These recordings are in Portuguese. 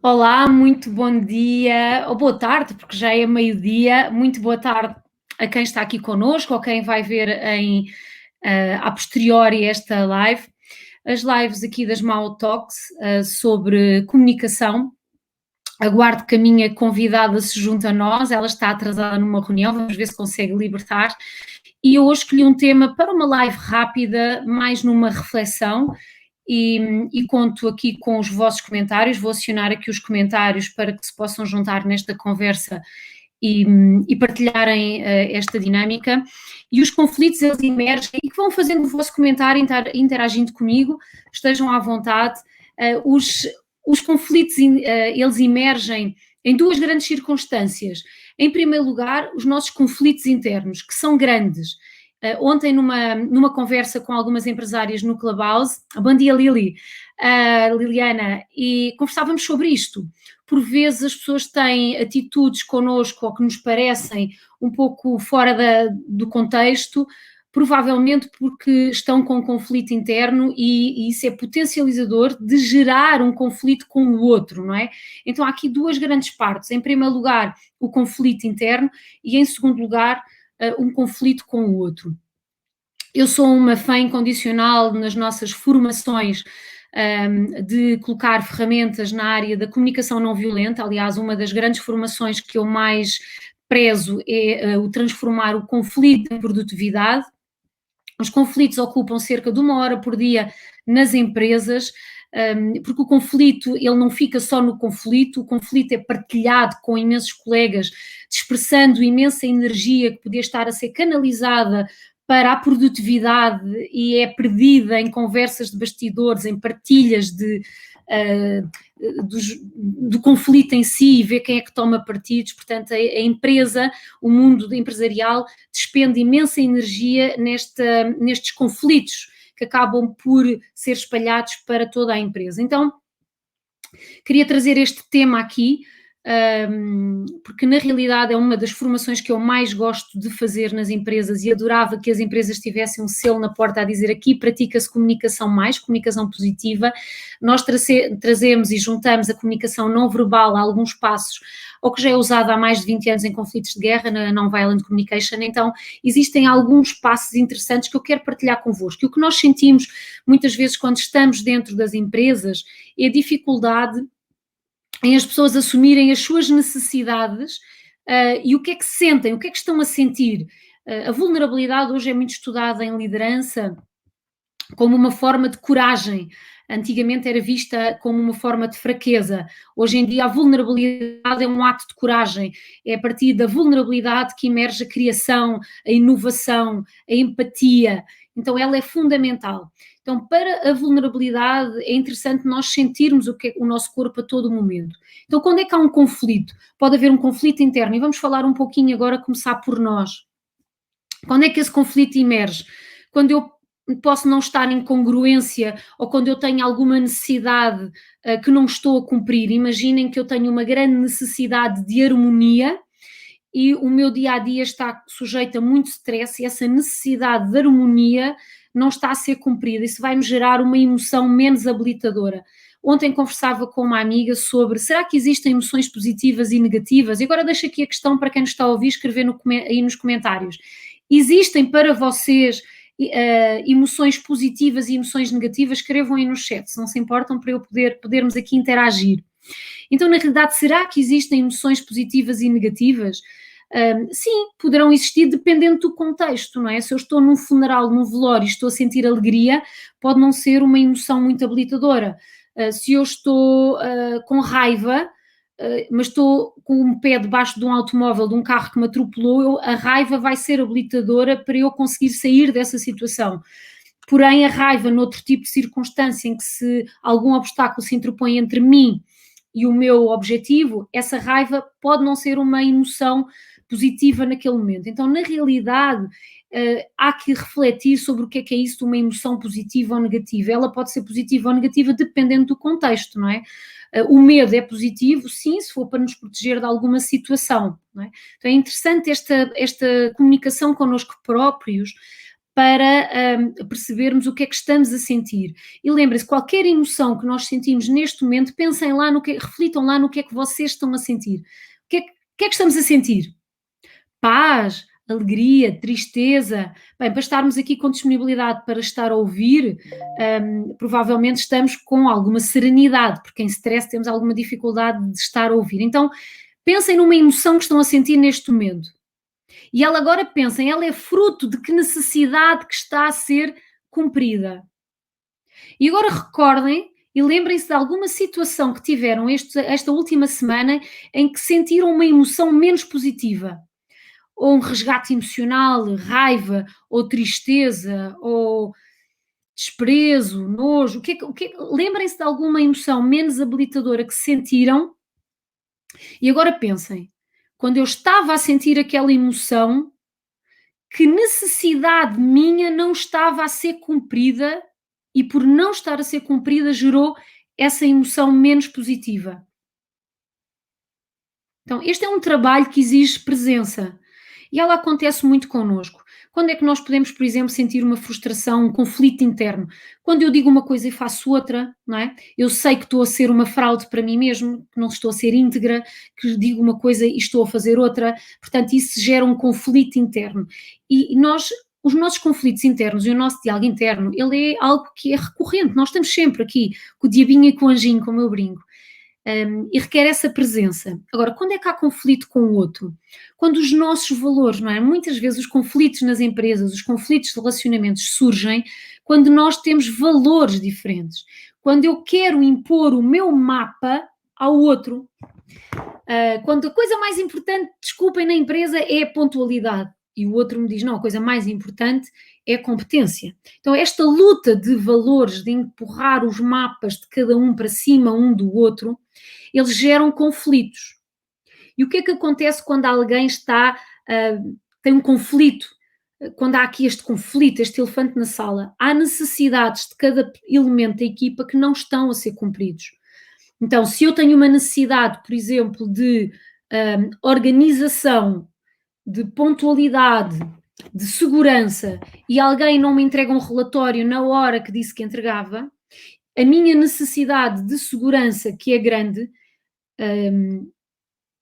Olá, muito bom dia, ou boa tarde, porque já é meio-dia. Muito boa tarde a quem está aqui connosco, ou quem vai ver a posteriori esta live. As lives aqui das Mao Talks sobre comunicação. Aguardo que a minha convidada se junte a nós, ela está atrasada numa reunião, vamos ver se consegue libertar. E eu hoje escolhi um tema para uma live rápida, mais numa reflexão, e conto aqui com os vossos comentários. Vou acionar aqui os comentários para que se possam juntar nesta conversa e partilharem esta dinâmica. E os conflitos, eles emergem e que vão fazendo o vosso comentário, interagindo comigo, estejam à vontade. Os conflitos, eles emergem em duas grandes circunstâncias. Em primeiro lugar, os nossos conflitos internos, que são grandes. Ontem, numa conversa com algumas empresárias no Clubhouse, bom dia Liliana, e conversávamos sobre isto. Por vezes as pessoas têm atitudes connosco ou que nos parecem um pouco fora do contexto, provavelmente porque estão com um conflito interno e isso é potencializador de gerar um conflito com o outro, não é? Então há aqui duas grandes partes. Em primeiro lugar, o conflito interno e em segundo lugar, um conflito com o outro. Eu sou uma fã incondicional nas nossas formações de colocar ferramentas na área da comunicação não violenta. Aliás, uma das grandes formações que eu mais prezo é o transformar o conflito em produtividade. Os conflitos ocupam cerca de 1 hora por dia nas empresas, porque o conflito, ele não fica só no conflito, o conflito é partilhado com imensos colegas, dispersando imensa energia que podia estar a ser canalizada para a produtividade e é perdida em conversas de bastidores, em partilhas do conflito em si e ver quem é que toma partidos. Portanto, a empresa, o mundo empresarial, despende imensa energia nestes conflitos que acabam por ser espalhados para toda a empresa. Então, queria trazer este tema aqui, porque na realidade é uma das formações que eu mais gosto de fazer nas empresas e adorava que as empresas tivessem um selo na porta a dizer: aqui pratica-se comunicação mais, comunicação positiva. Nós trazemos e juntamos a comunicação não verbal a alguns passos, ou que já é usada há mais de 20 anos em conflitos de guerra, na Non-Violent Communication. Então existem alguns passos interessantes que eu quero partilhar convosco. E o que nós sentimos muitas vezes quando estamos dentro das empresas é a dificuldade em as pessoas assumirem as suas necessidades e o que é que sentem, o que é que estão a sentir. A vulnerabilidade hoje é muito estudada em liderança como uma forma de coragem. Antigamente era vista como uma forma de fraqueza. Hoje em dia a vulnerabilidade é um ato de coragem. É a partir da vulnerabilidade que emerge a criação, a inovação, a empatia. Então ela é fundamental. Então, para a vulnerabilidade é interessante nós sentirmos o nosso corpo a todo momento. Então, quando é que há um conflito? Pode haver um conflito interno, e vamos falar um pouquinho agora, começar por nós. Quando é que esse conflito emerge? Quando eu posso não estar em congruência ou quando eu tenho alguma necessidade que não estou a cumprir. Imaginem que eu tenho uma grande necessidade de harmonia e o meu dia a dia está sujeito a muito stress e essa necessidade de harmonia não está a ser cumprida. Isso vai-me gerar uma emoção menos habilitadora. Ontem conversava com uma amiga sobre: será que existem emoções positivas e negativas? E agora deixo aqui a questão para quem nos está a ouvir escrever aí nos comentários. Existem para vocês emoções positivas e emoções negativas? Escrevam aí no chat, se não se importam, para podermos aqui interagir. Então, na realidade, será que existem emoções positivas e negativas? Sim, poderão existir dependendo do contexto, não é? Se eu estou num funeral, num velório e estou a sentir alegria, pode não ser uma emoção muito habilitadora. Se eu estou com raiva, mas estou com um pé debaixo de um automóvel, de um carro que me atropelou, a raiva vai ser habilitadora para eu conseguir sair dessa situação. Porém, a raiva, noutro tipo de circunstância em que se algum obstáculo se interpõe entre mim e o meu objetivo, essa raiva pode não ser uma emoção positiva naquele momento. Então, na realidade, há que refletir sobre o que é isso de uma emoção positiva ou negativa. Ela pode ser positiva ou negativa dependendo do contexto, não é? O medo é positivo, sim, se for para nos proteger de alguma situação, não é? Então é interessante esta comunicação connosco próprios, para percebermos o que é que estamos a sentir. E lembrem-se, qualquer emoção que nós sentimos neste momento, pensem lá reflitam lá no que é que vocês estão a sentir. O que é que estamos a sentir? Paz, alegria, tristeza. Bem, para estarmos aqui com disponibilidade para estar a ouvir, provavelmente estamos com alguma serenidade, porque em stress temos alguma dificuldade de estar a ouvir. Então, pensem numa emoção que estão a sentir neste momento. E ela agora pensem, ela é fruto de que necessidade que está a ser cumprida. E agora recordem e lembrem-se de alguma situação que tiveram esta última semana em que sentiram uma emoção menos positiva. Ou um resgate emocional, raiva, ou tristeza, ou desprezo, nojo. Lembrem-se de alguma emoção menos habilitadora que sentiram e agora pensem, quando eu estava a sentir aquela emoção, que necessidade minha não estava a ser cumprida e por não estar a ser cumprida gerou essa emoção menos positiva. Então, este é um trabalho que exige presença e ela acontece muito connosco. Quando é que nós podemos, por exemplo, sentir uma frustração, um conflito interno? Quando eu digo uma coisa e faço outra, não é? Eu sei que estou a ser uma fraude para mim mesmo, que não estou a ser íntegra, que digo uma coisa e estou a fazer outra, portanto, isso gera um conflito interno. E nós, os nossos conflitos internos e o nosso diálogo interno, ele é algo que é recorrente, nós estamos sempre aqui, com o diabinho e com o anjinho, como eu brinco. E requer essa presença. Agora, quando é que há conflito com o outro? Quando os nossos valores, não é? Muitas vezes os conflitos nas empresas, os conflitos de relacionamentos surgem quando nós temos valores diferentes. Quando eu quero impor o meu mapa ao outro. Quando a coisa mais importante, desculpem, na empresa é a pontualidade. E o outro me diz, não, a coisa mais importante é a competência. Então, esta luta de valores, de empurrar os mapas de cada um para cima um do outro, eles geram conflitos. E o que é que acontece quando alguém tem um conflito? Quando há aqui este conflito, este elefante na sala, há necessidades de cada elemento da equipa que não estão a ser cumpridos. Então, se eu tenho uma necessidade, por exemplo, de organização, de pontualidade, de segurança, e alguém não me entrega um relatório na hora que disse que entregava, a minha necessidade de segurança, que é grande,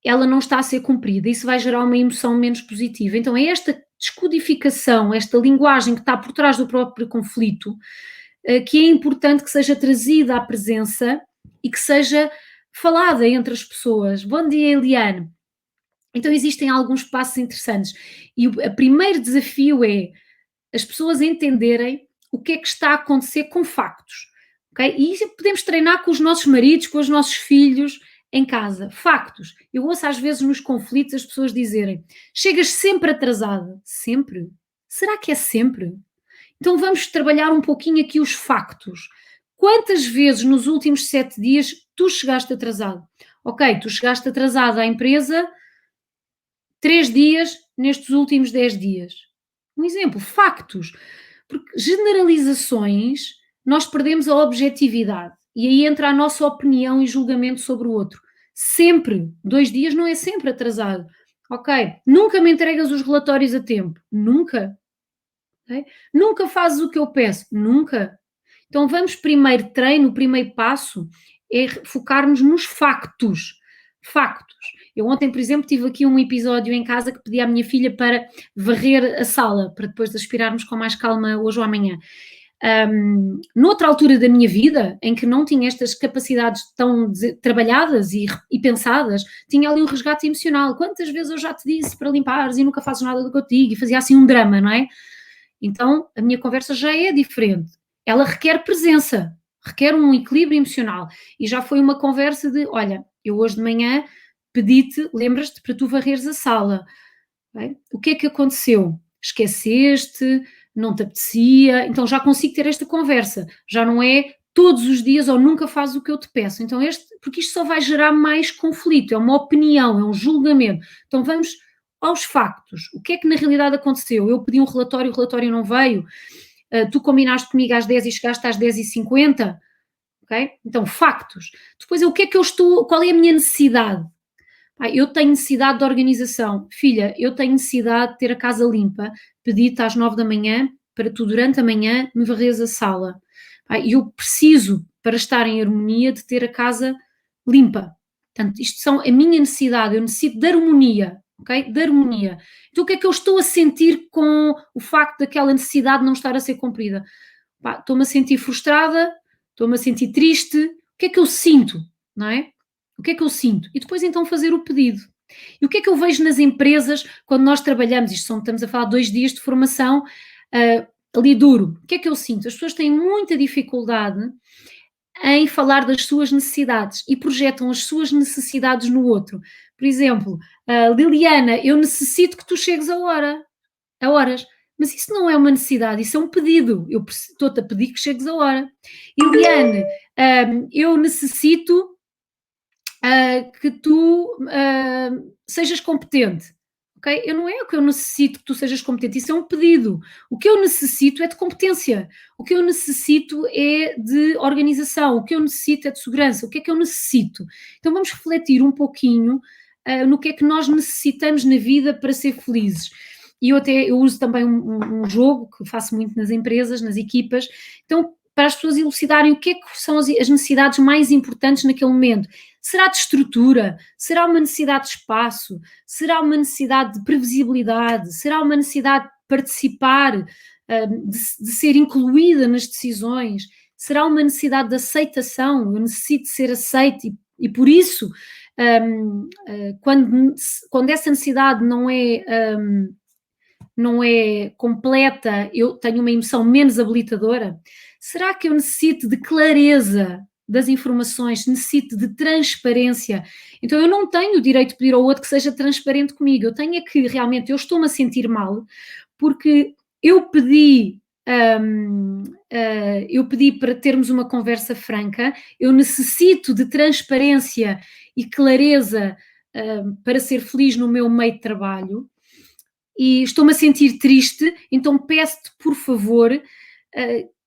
ela não está a ser cumprida. Isso vai gerar uma emoção menos positiva. Então é esta descodificação, esta linguagem que está por trás do próprio conflito, que é importante que seja trazida à presença e que seja falada entre as pessoas. Bom dia, Eliane. Então existem alguns passos interessantes. E o primeiro desafio é as pessoas entenderem o que é que está a acontecer com factos. Okay? E isso podemos treinar com os nossos maridos, com os nossos filhos, em casa. Factos. Eu ouço às vezes nos conflitos as pessoas dizerem: chegas sempre atrasada. Sempre? Será que é sempre? Então vamos trabalhar um pouquinho aqui os factos. Quantas vezes nos últimos 7 dias tu chegaste atrasado? Ok, tu chegaste atrasado à empresa 3 dias nestes últimos 10 dias. Um exemplo, factos. Porque generalizações, nós perdemos a objetividade. E aí entra a nossa opinião e julgamento sobre o outro. Sempre. 2 dias não é sempre atrasado. Ok. Nunca me entregas os relatórios a tempo. Nunca. Okay? Nunca fazes o que eu peço. Nunca. Então vamos primeiro treino, o primeiro passo é focarmos nos factos. Factos. Eu ontem, por exemplo, tive aqui um episódio em casa que pedi à minha filha para varrer a sala, para depois aspirarmos com mais calma hoje ou amanhã. Noutra altura da minha vida, em que não tinha estas capacidades tão trabalhadas e pensadas, tinha ali um resgate emocional. Quantas vezes eu já te disse para limpares e nunca fazes nada do que eu te digo? E fazia assim um drama, não é? Então, a minha conversa já é diferente. Ela requer presença, requer um equilíbrio emocional. E já foi uma conversa de, olha, eu hoje de manhã pedi-te, lembras-te, para tu varreres a sala. Bem, o que é que aconteceu? Esqueceste? Não te apetecia? Então já consigo ter esta conversa. Já não é todos os dias ou nunca fazes o que eu te peço. Então porque isto só vai gerar mais conflito, é uma opinião, é um julgamento. Então vamos aos factos. O que é que na realidade aconteceu? Eu pedi um relatório, o relatório não veio. Tu combinaste comigo às 10 e chegaste às 10h50. Ok? Então, factos. Depois, o que é que eu estou, qual é a minha necessidade? Eu tenho necessidade de organização. Filha, eu tenho necessidade de ter a casa limpa. Pedi-te às 9 da manhã para tu durante a manhã me varreres a sala. E eu preciso, para estar em harmonia, de ter a casa limpa. Portanto, isto são a minha necessidade, eu necessito de harmonia, ok? De harmonia. Então o que é que eu estou a sentir com o facto daquela necessidade não estar a ser cumprida? Estou-me a sentir frustrada, estou-me a sentir triste, o que é que eu sinto, não é? O que é que eu sinto? E depois então fazer o pedido. E o que é que eu vejo nas empresas quando nós trabalhamos, estamos a falar de 2 dias de formação, ali duro, o que é que eu sinto? As pessoas têm muita dificuldade em falar das suas necessidades e projetam as suas necessidades no outro. Por exemplo, Liliana, eu necessito que tu chegues a horas. Mas isso não é uma necessidade, isso é um pedido. Eu estou-te a pedir que chegues a hora. Eliane, eu necessito que tu sejas competente. Okay? Não é o que eu necessito que tu sejas competente, isso é um pedido. O que eu necessito é de competência, o que eu necessito é de organização, o que eu necessito é de segurança, o que é que eu necessito? Então vamos refletir um pouquinho no que é que nós necessitamos na vida para ser felizes. E eu uso também um jogo que faço muito nas empresas, nas equipas, então para as pessoas elucidarem o que é que são as necessidades mais importantes naquele momento. Será de estrutura? Será uma necessidade de espaço? Será uma necessidade de previsibilidade? Será uma necessidade de participar, de ser incluída nas decisões? Será uma necessidade de aceitação? Eu necessito ser aceite e por isso, quando essa necessidade não é completa, eu tenho uma emoção menos habilitadora? Será que eu necessito de clareza das informações, necessito de transparência? Então eu não tenho o direito de pedir ao outro que seja transparente comigo, eu tenho é que realmente, eu estou-me a sentir mal, porque eu pedi para termos uma conversa franca, eu necessito de transparência e clareza para ser feliz no meu meio de trabalho, e estou-me a sentir triste, então peço-te, por favor,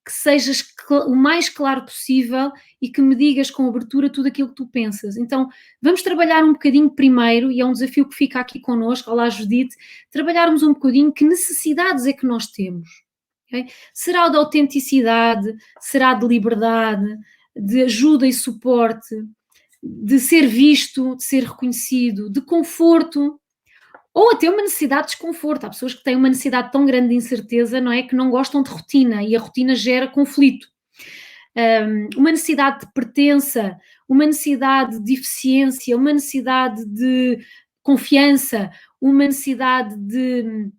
que sejas o mais claro possível e que me digas com abertura tudo aquilo que tu pensas. Então, vamos trabalhar um bocadinho primeiro, e é um desafio que fica aqui connosco, olá Judite, trabalharmos um bocadinho que necessidades é que nós temos. Okay? Será de autenticidade, será de liberdade, de ajuda e suporte, de ser visto, de ser reconhecido, de conforto, ou até uma necessidade de desconforto. Há pessoas que têm uma necessidade tão grande de incerteza, não é? Que não gostam de rotina e a rotina gera conflito. Uma necessidade de pertença, uma necessidade de eficiência, uma necessidade de confiança, uma necessidade de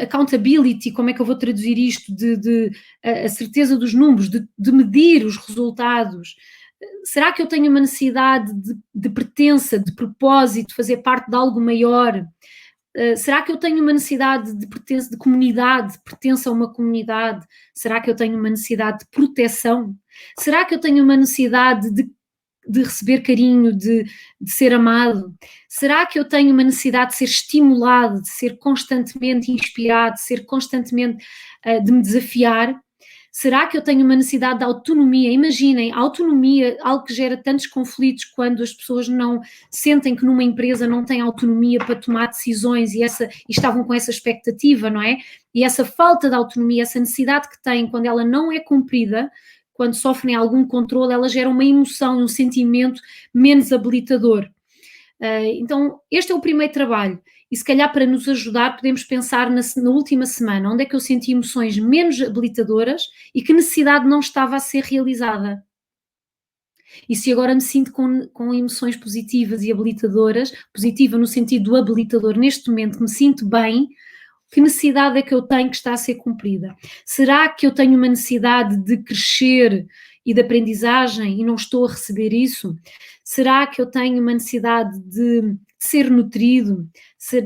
accountability, como é que eu vou traduzir isto? A certeza dos números, de medir os resultados. Será que eu tenho uma necessidade de pertença, de propósito, de fazer parte de algo maior? Será que eu tenho uma necessidade de pertença, de comunidade, de pertença a uma comunidade? Será que eu tenho uma necessidade de proteção? Será que eu tenho uma necessidade de receber carinho, de ser amado? Será que eu tenho uma necessidade de ser estimulado, de ser constantemente inspirado, de ser constantemente, de me desafiar? Será que eu tenho uma necessidade de autonomia? Imaginem, a autonomia, algo que gera tantos conflitos quando as pessoas não sentem que numa empresa não têm autonomia para tomar decisões e estavam com essa expectativa, não é? E essa falta de autonomia, essa necessidade que têm quando ela não é cumprida, quando sofrem algum controle, ela gera uma emoção e um sentimento menos habilitador. Então, este é o primeiro trabalho. E se calhar para nos ajudar podemos pensar na última semana, onde é que eu senti emoções menos habilitadoras e que necessidade não estava a ser realizada. E se agora me sinto com emoções positivas e habilitadoras, positiva no sentido do habilitador, neste momento me sinto bem, que necessidade é que eu tenho que está a ser cumprida? Será que eu tenho uma necessidade de crescer e de aprendizagem e não estou a receber isso? Será que eu tenho uma necessidade de ser nutrido,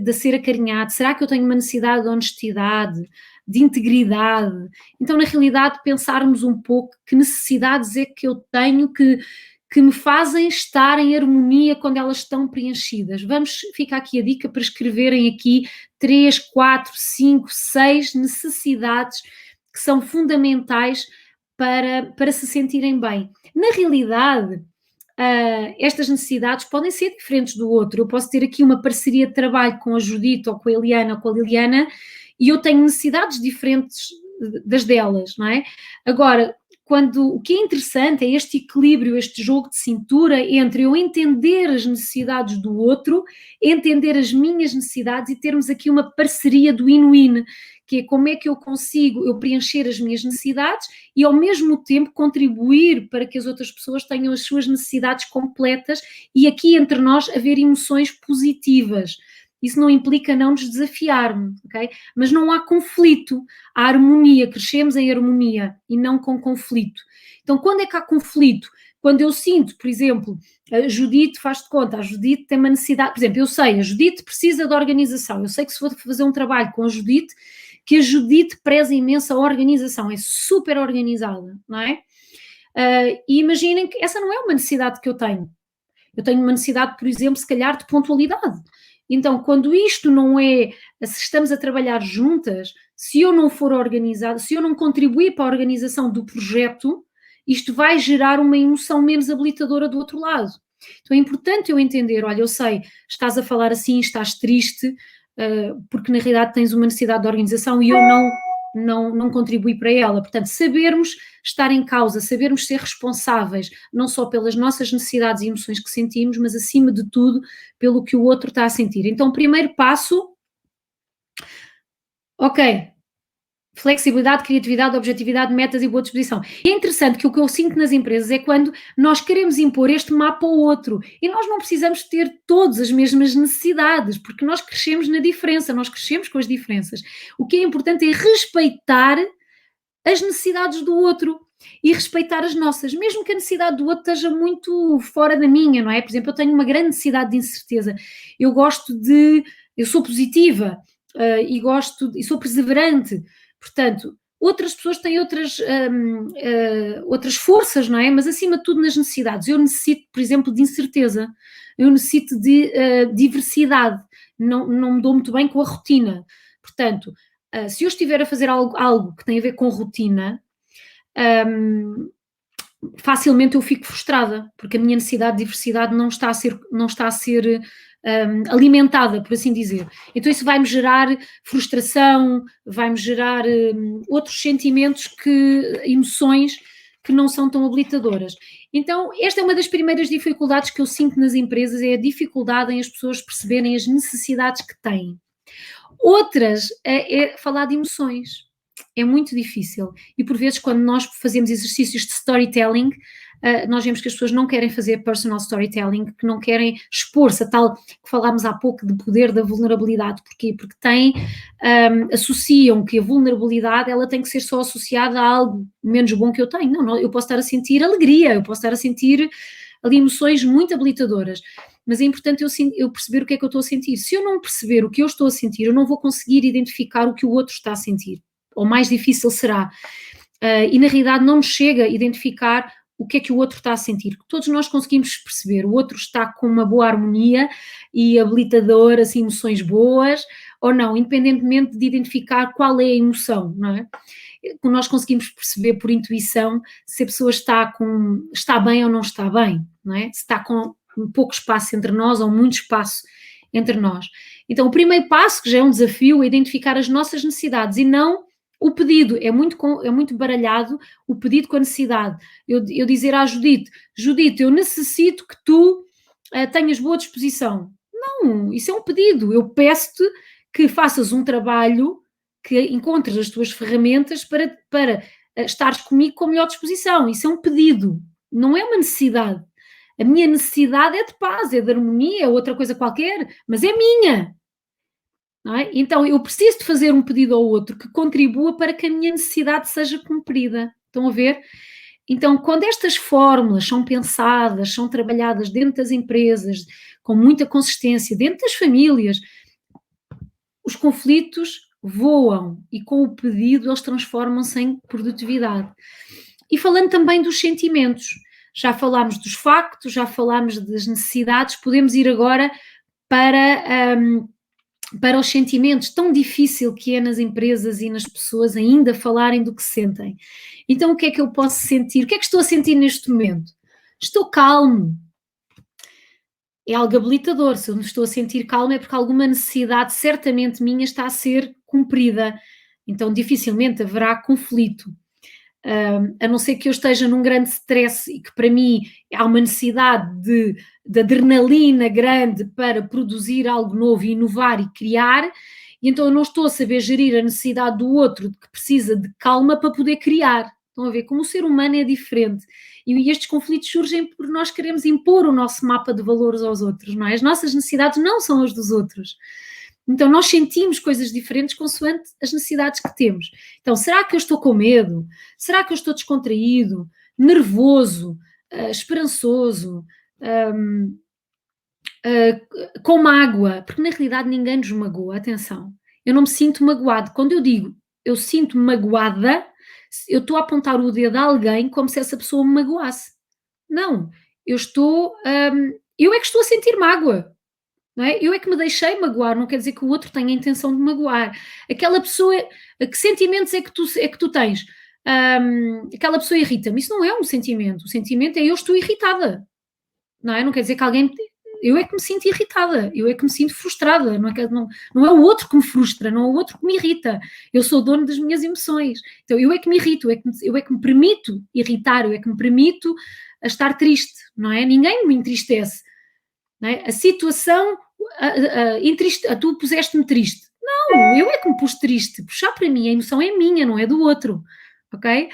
de ser acarinhado? Será que eu tenho uma necessidade de honestidade, de integridade? Então, na realidade, pensarmos um pouco que necessidades é que eu tenho que me fazem estar em harmonia quando elas estão preenchidas. Fica aqui a dica para escreverem aqui 3, 4, 5, 6 necessidades que são fundamentais para se sentirem bem. Na realidade, estas necessidades podem ser diferentes do outro. Eu posso ter aqui uma parceria de trabalho com a Judite ou com a Eliana ou com a Liliana e eu tenho necessidades diferentes das delas, não é? Agora, o que é interessante é este equilíbrio, este jogo de cintura entre eu entender as necessidades do outro, entender as minhas necessidades e termos aqui uma parceria do win-win, que é como é que eu consigo preencher as minhas necessidades e ao mesmo tempo contribuir para que as outras pessoas tenham as suas necessidades completas e aqui entre nós haver emoções positivas. Isso não implica não nos desafiarmos, ok? Mas não há conflito, há harmonia, crescemos em harmonia e não com conflito. Então, quando é que há conflito? Quando eu sinto, por exemplo, a Judite, faz de conta, a Judite tem uma necessidade, por exemplo, eu sei, a Judite precisa de organização, eu sei que se for fazer um trabalho com a Judite, que a Judite preza imenso a organização, é super organizada, não é? E imaginem que essa não é uma necessidade que eu tenho. Eu tenho uma necessidade, por exemplo, se calhar de pontualidade. Então, quando isto não é, se estamos a trabalhar juntas, se eu não for organizada, se eu não contribuir para a organização do projeto, isto vai gerar uma emoção menos habilitadora do outro lado. Então é importante eu entender, olha, eu sei, estás a falar assim, estás triste, porque na realidade tens uma necessidade de organização e eu não contribuí para ela. Portanto, sabermos estar em causa, sabermos ser responsáveis, não só pelas nossas necessidades e emoções que sentimos, mas acima de tudo, pelo que o outro está a sentir. Então, primeiro passo, ok, flexibilidade, criatividade, objetividade, metas e boa disposição. É interessante que o que eu sinto nas empresas é quando nós queremos impor este mapa ao outro e nós não precisamos ter todas as mesmas necessidades, porque nós crescemos na diferença, nós crescemos com as diferenças. O que é importante é respeitar as necessidades do outro e respeitar as nossas, mesmo que a necessidade do outro esteja muito fora da minha, não é? Por exemplo, eu tenho uma grande necessidade de incerteza. Eu sou positiva e sou perseverante. Portanto, outras pessoas têm outras forças, não é? Mas acima de tudo nas necessidades. Eu necessito, por exemplo, de incerteza. Eu necessito de diversidade. Não me dou muito bem com a rotina. Portanto, se eu estiver a fazer algo que tem a ver com rotina, facilmente eu fico frustrada, porque a minha necessidade de diversidade não está a ser alimentada, por assim dizer. Então isso vai-me gerar frustração, vai-me gerar outros sentimentos, emoções que não são tão habilitadoras. Então esta é uma das primeiras dificuldades que eu sinto nas empresas, é a dificuldade em as pessoas perceberem as necessidades que têm. Outras é falar de emoções. É muito difícil. E por vezes, quando nós fazemos exercícios de storytelling, nós vemos que as pessoas não querem fazer personal storytelling, que não querem expor-se a tal que falámos há pouco de poder da vulnerabilidade. Porquê? Porque associam que a vulnerabilidade ela tem que ser só associada a algo menos bom que eu tenho. Não, eu posso estar a sentir alegria, eu posso estar a sentir ali emoções muito habilitadoras. Mas é importante eu perceber o que é que eu estou a sentir. Se eu não perceber o que eu estou a sentir, eu não vou conseguir identificar o que o outro está a sentir. Ou mais difícil será. E na realidade não nos chega a identificar o que é que o outro está a sentir. Todos nós conseguimos perceber, o outro está com uma boa harmonia e habilitador, assim, emoções boas, ou não, independentemente de identificar qual é a emoção, não é? Nós conseguimos perceber por intuição se a pessoa está bem ou não está bem, não é? Se está com um pouco espaço entre nós ou muito espaço entre nós. Então, o primeiro passo, que já é um desafio, é identificar as nossas necessidades e não o pedido. É muito baralhado o pedido com a necessidade. Eu dizer à Judite, eu necessito que tu tenhas boa disposição. Não, isso é um pedido. Eu peço-te que faças um trabalho, que encontres as tuas ferramentas para estares comigo com a melhor disposição. Isso é um pedido, não é uma necessidade. A minha necessidade é de paz, é de harmonia, é outra coisa qualquer, mas é minha. Não é? Então eu preciso de fazer um pedido ao outro que contribua para que a minha necessidade seja cumprida. Estão a ver? Então, quando estas fórmulas são pensadas, são trabalhadas dentro das empresas, com muita consistência, dentro das famílias, os conflitos voam e com o pedido eles transformam-se em produtividade. E falando também dos sentimentos, já falámos dos factos, já falámos das necessidades, podemos ir agora para os sentimentos, tão difícil que é nas empresas e nas pessoas ainda falarem do que sentem. Então o que é que eu posso sentir? O que é que estou a sentir neste momento? Estou calmo. é algo habilitador. Se eu me estou a sentir calma é porque alguma necessidade certamente minha está a ser cumprida. Então dificilmente haverá conflito. A não ser que eu esteja num grande stress e que para mim há uma necessidade de adrenalina grande para produzir algo novo, inovar e criar, e então eu não estou a saber gerir a necessidade do outro que precisa de calma para poder criar. Estão a ver como o ser humano é diferente. E estes conflitos surgem porque nós queremos impor o nosso mapa de valores aos outros, não é? As nossas necessidades não são as dos outros. Então nós sentimos coisas diferentes consoante as necessidades que temos. Então, será que eu estou com medo? Será que eu estou descontraído? Nervoso? Esperançoso? Com mágoa? Porque na realidade ninguém nos magoa, atenção. Eu não me sinto magoado. Quando eu digo eu sinto-me magoada, eu estou a apontar o dedo a alguém como se essa pessoa me magoasse. Não, eu estou... eu é que estou a sentir mágoa. Não é? Eu é que me deixei magoar, não quer dizer que o outro tenha a intenção de magoar. Aquela pessoa, que sentimentos é que tu tens? Aquela pessoa irrita-me. Isso não é um sentimento. O sentimento é eu estou irritada. Não é? Não quer dizer que alguém... Eu é que me sinto irritada, eu é que me sinto frustrada, não é o outro que me frustra, não é o outro que me irrita. Eu sou dono das minhas emoções. Então eu é que me irrito, eu é que me permito irritar, eu é que me permito estar triste, não é? Ninguém me entristece. Não é? A situação... tu puseste-me triste. Não, eu é que me pus triste. Puxar para mim, a emoção é minha, não é do outro. Ok?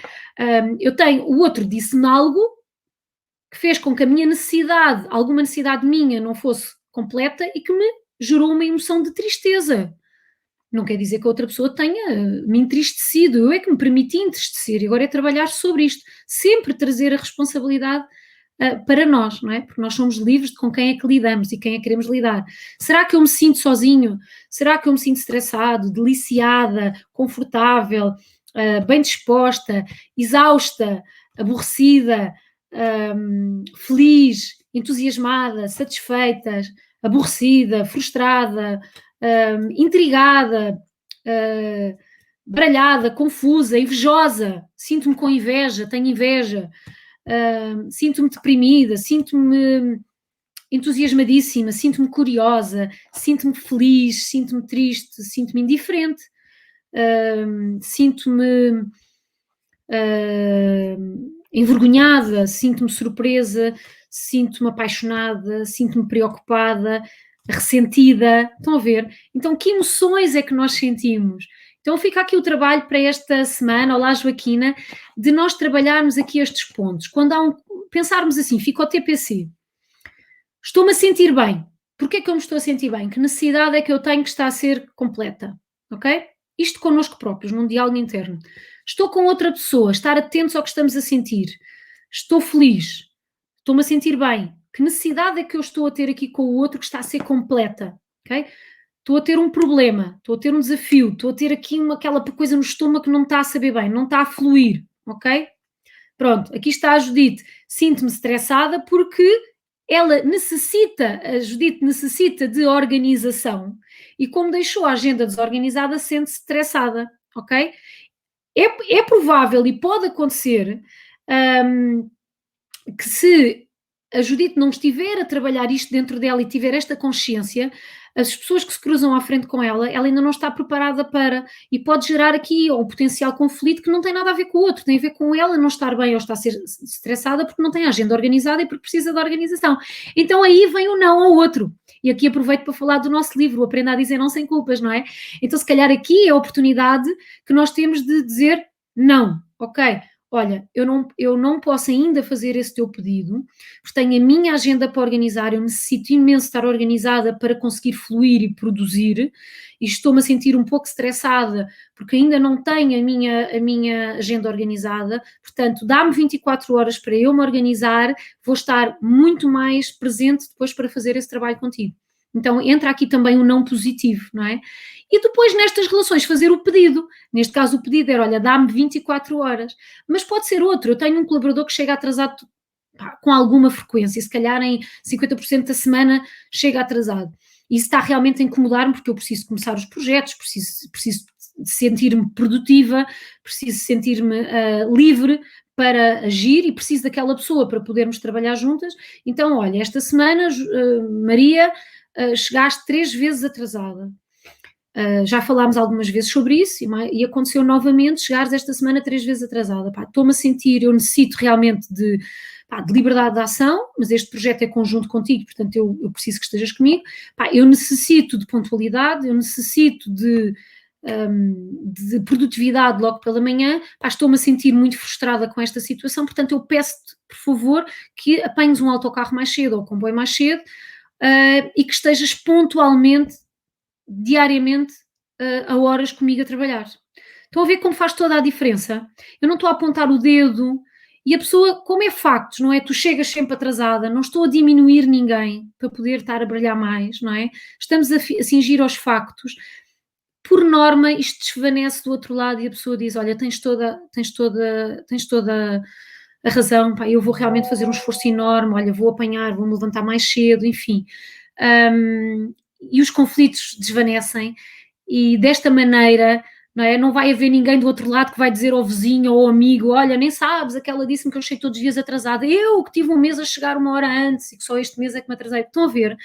O outro disse-me algo que fez com que a minha necessidade, alguma necessidade minha, não fosse completa e que me gerou uma emoção de tristeza. Não quer dizer que a outra pessoa tenha me entristecido. Eu é que me permiti entristecer e agora é trabalhar sobre isto. Sempre trazer a responsabilidade para nós, não é? Porque nós somos livres de com quem é que lidamos e quem é que queremos lidar. Será que eu me sinto sozinho? Será que eu me sinto estressado, deliciada, confortável, bem disposta, exausta, aborrecida, feliz, entusiasmada, satisfeita, aborrecida, frustrada, intrigada, baralhada, confusa, invejosa? Sinto-me com inveja, tenho inveja. Sinto-me deprimida, sinto-me entusiasmadíssima, sinto-me curiosa, sinto-me feliz, sinto-me triste, sinto-me indiferente, sinto-me envergonhada, sinto-me surpresa, sinto-me apaixonada, sinto-me preocupada, ressentida. Estão a ver? Então, que emoções é que nós sentimos? Então fica aqui o trabalho para esta semana, olá Joaquina, de nós trabalharmos aqui estes pontos. Quando pensarmos assim, fica o TPC. Estou-me a sentir bem. Porquê que eu me estou a sentir bem? Que necessidade é que eu tenho que está a ser completa? Ok? Isto connosco próprios, num diálogo interno. Estou com outra pessoa, estar atentos ao que estamos a sentir. Estou feliz. Estou-me a sentir bem. Que necessidade é que eu estou a ter aqui com o outro que está a ser completa? Ok? Estou a ter um problema, estou a ter um desafio, estou a ter aqui aquela coisa no estômago que não me está a saber bem, não está a fluir, ok? Pronto, aqui está a Judite. Sinto-me estressada porque a Judite necessita de organização e como deixou a agenda desorganizada, sente-se estressada, ok? É provável e pode acontecer que se a Judite não estiver a trabalhar isto dentro dela e tiver esta consciência, as pessoas que se cruzam à frente com ela ainda não está preparada para, e pode gerar aqui um potencial conflito que não tem nada a ver com o outro, tem a ver com ela não estar bem ou estar a ser estressada porque não tem a agenda organizada e porque precisa de organização. Então aí vem o não ao outro. E aqui aproveito para falar do nosso livro, Aprenda a Dizer Não Sem Culpas, não é? Então se calhar aqui é a oportunidade que nós temos de dizer não, ok? Olha, eu não posso ainda fazer esse teu pedido, porque tenho a minha agenda para organizar, eu necessito imenso estar organizada para conseguir fluir e produzir, e estou-me a sentir um pouco estressada, porque ainda não tenho a minha agenda organizada, portanto, dá-me 24 horas para eu me organizar, vou estar muito mais presente depois para fazer esse trabalho contigo. Então entra aqui também o não positivo, não é? E depois nestas relações fazer o pedido. Neste caso o pedido era, olha, dá-me 24 horas. Mas pode ser outro. Eu tenho um colaborador que chega atrasado com alguma frequência. Se calhar em 50% da semana chega atrasado. E isso está realmente a incomodar-me porque eu preciso começar os projetos, preciso sentir-me produtiva, preciso sentir-me livre para agir e preciso daquela pessoa para podermos trabalhar juntas. Então, olha, esta semana, Maria, chegaste 3 vezes atrasada. Já falámos algumas vezes sobre isso e aconteceu novamente chegares esta semana 3 vezes atrasada. Estou-me a sentir, eu necessito realmente de liberdade de ação, mas este projeto é conjunto contigo, portanto eu preciso que estejas comigo. Eu necessito de pontualidade, eu necessito de produtividade logo pela manhã. Estou-me a sentir muito frustrada com esta situação, portanto eu peço-te, por favor, que apanhes um autocarro mais cedo ou comboio mais cedo e que estejas pontualmente, diariamente, a horas comigo a trabalhar. Estão a ver como faz toda a diferença? Eu não estou a apontar o dedo e a pessoa, como é factos, não é? Tu chegas sempre atrasada, não estou a diminuir ninguém para poder estar a brilhar mais, não é? Estamos a cingir aos factos. Por norma, isto desvanece do outro lado e a pessoa diz, olha, tens toda a razão, eu vou realmente fazer um esforço enorme, olha, vou apanhar, vou-me levantar mais cedo, enfim. E os conflitos desvanecem e desta maneira, não é? Não vai haver ninguém do outro lado que vai dizer ao vizinho ou ao amigo, olha, nem sabes, aquela disse-me que eu chego todos os dias atrasada, eu que tive um mês a chegar 1 hora antes e que só este mês é que me atrasei. Estão a ver?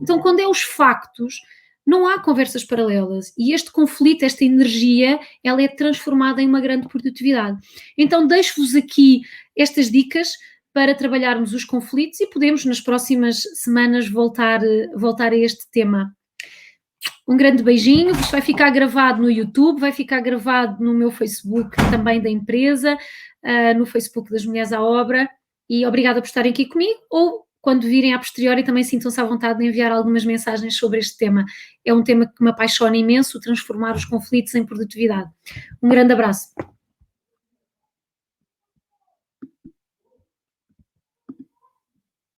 Então, quando é os factos, não há conversas paralelas e este conflito, esta energia, ela é transformada em uma grande produtividade. Então, deixo-vos aqui estas dicas para trabalharmos os conflitos e podemos nas próximas semanas voltar a este tema. Um grande beijinho, isto vai ficar gravado no YouTube, vai ficar gravado no meu Facebook também da empresa, no Facebook das Mulheres à Obra, e obrigada por estarem aqui comigo, ou quando virem a posteriori também sintam-se à vontade de enviar algumas mensagens sobre este tema. É um tema que me apaixona imenso, transformar os conflitos em produtividade. Um grande abraço.